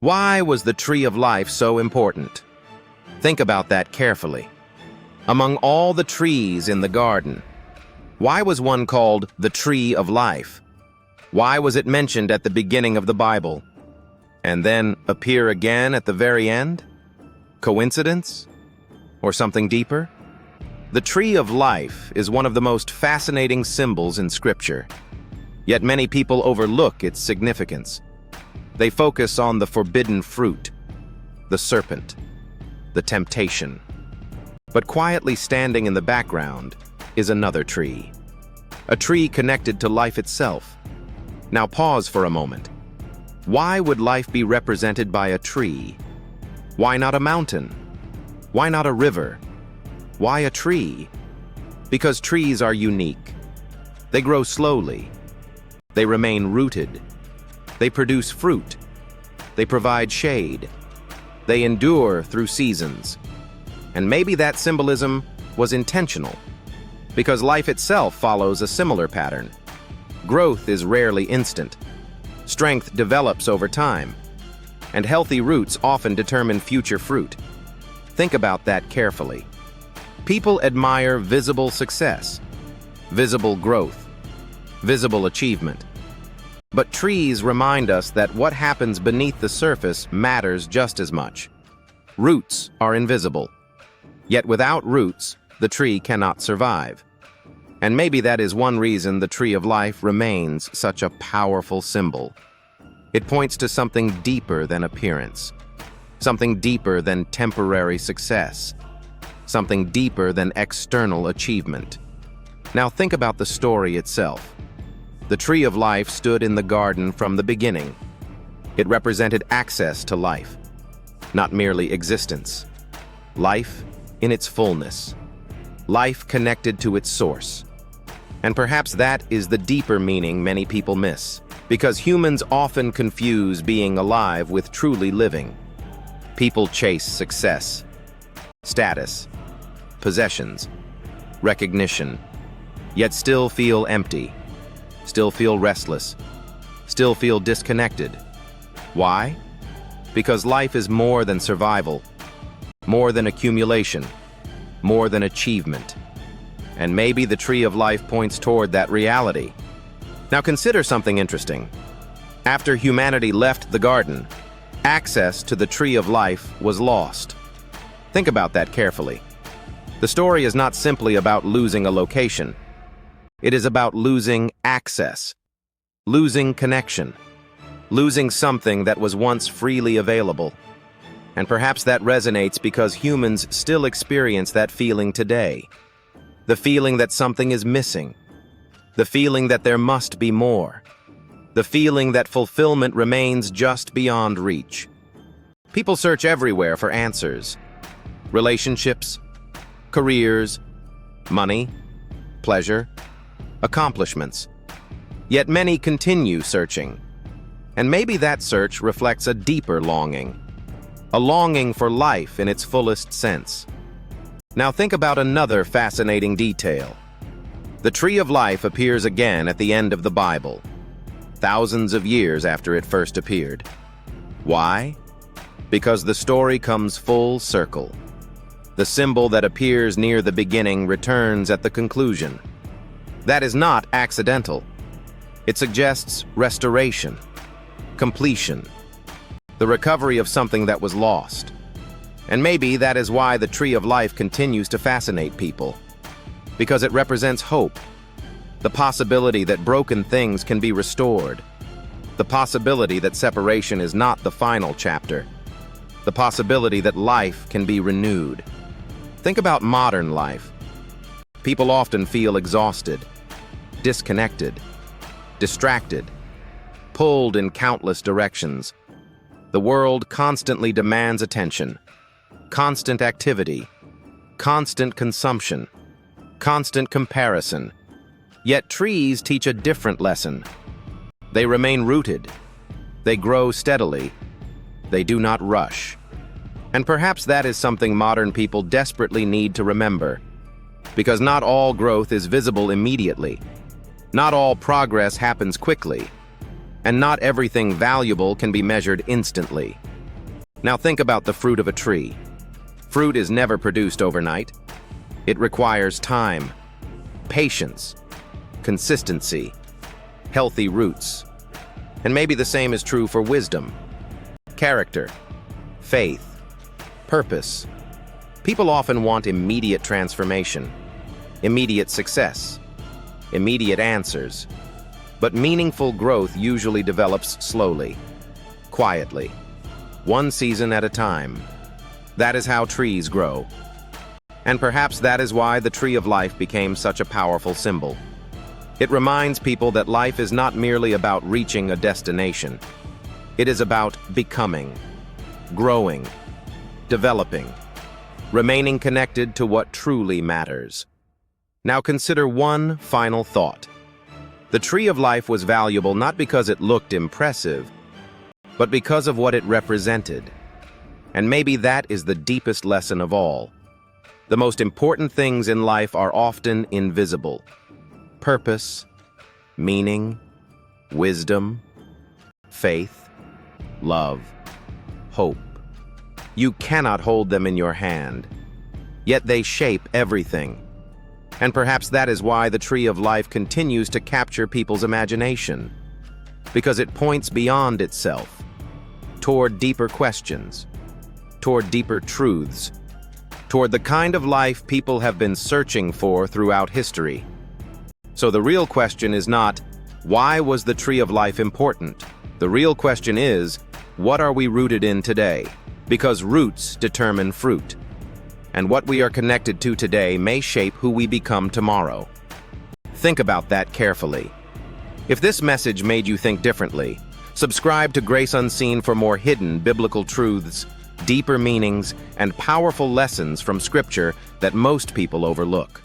Why was the tree of life so important? Think about that carefully. Among all the trees in the garden, why was one called the tree of life? Why was it mentioned at the beginning of the Bible, and then appear again at the very end? Coincidence? Or something deeper? The tree of life is one of the most fascinating symbols in Scripture, yet many people overlook its significance. They focus on the forbidden fruit, the serpent, the temptation. But quietly standing in the background is another tree, a tree connected to life itself. Now pause for a moment. Why would life be represented by a tree? Why not a mountain? Why not a river? Why a tree? Because trees are unique. They grow slowly. They remain rooted. They produce fruit. They provide shade. They endure through seasons. And maybe that symbolism was intentional, because life itself follows a similar pattern. Growth is rarely instant. Strength develops over time, and healthy roots often determine future fruit. Think about that carefully. People admire visible success, visible growth, visible achievement. But trees remind us that what happens beneath the surface matters just as much. Roots are invisible. Yet without roots, the tree cannot survive. And maybe that is one reason the tree of life remains such a powerful symbol. It points to something deeper than appearance, something deeper than temporary success, something deeper than external achievement. Now think about the story itself. The tree of life stood in the garden from the beginning. It represented access to life, not merely existence. Life in its fullness. Life connected to its source. And perhaps that is the deeper meaning many people miss, because humans often confuse being alive with truly living. People chase success, status, possessions, recognition, yet still feel empty, still feel restless, still feel disconnected. Why? Because life is more than survival, more than accumulation, more than achievement. And maybe the tree of life points toward that reality. Now consider something interesting. After humanity left the garden, access to the tree of life was lost. Think about that carefully. The story is not simply about losing a location. It is about losing access, losing connection, losing something that was once freely available. And perhaps that resonates because humans still experience that feeling today. The feeling that something is missing. The feeling that there must be more. The feeling that fulfillment remains just beyond reach. People search everywhere for answers. Relationships, careers, money, pleasure, accomplishments. Yet many continue searching. And maybe that search reflects a deeper longing. A longing for life in its fullest sense. Now think about another fascinating detail. The tree of life appears again at the end of the Bible, thousands of years after it first appeared. Why? Because the story comes full circle. The symbol that appears near the beginning returns at the conclusion. That is not accidental. It suggests restoration, completion, the recovery of something that was lost. And maybe that is why the tree of life continues to fascinate people. Because it represents hope, the possibility that broken things can be restored, the possibility that separation is not the final chapter, the possibility that life can be renewed. Think about modern life. People often feel exhausted, disconnected, distracted, pulled in countless directions. The world constantly demands attention, constant activity, constant consumption, constant comparison. Yet trees teach a different lesson. They remain rooted. They grow steadily. They do not rush. And perhaps that is something modern people desperately need to remember. Because not all growth is visible immediately. Not all progress happens quickly. And not everything valuable can be measured instantly. Now think about the fruit of a tree. Fruit is never produced overnight. It requires time, patience, consistency, healthy roots. And maybe the same is true for wisdom, character, faith, purpose. People often want immediate transformation, immediate success, immediate answers. But meaningful growth usually develops slowly, quietly, one season at a time. That is how trees grow. And perhaps that is why the tree of life became such a powerful symbol. It reminds people that life is not merely about reaching a destination. It is about becoming, growing, developing, remaining connected to what truly matters. Now consider one final thought. The tree of life was valuable not because it looked impressive, but because of what it represented. And maybe that is the deepest lesson of all. The most important things in life are often invisible. Purpose, meaning, wisdom, faith, love, hope. You cannot hold them in your hand, yet they shape everything. And perhaps that is why the tree of life continues to capture people's imagination, because it points beyond itself, toward deeper questions, toward deeper truths, toward the kind of life people have been searching for throughout history. So the real question is not, why was the tree of life important? The real question is, what are we rooted in today? Because roots determine fruit. And what we are connected to today may shape who we become tomorrow. Think about that carefully. If this message made you think differently, subscribe to Grace Unseen for more hidden biblical truths, deeper meanings, and powerful lessons from Scripture that most people overlook.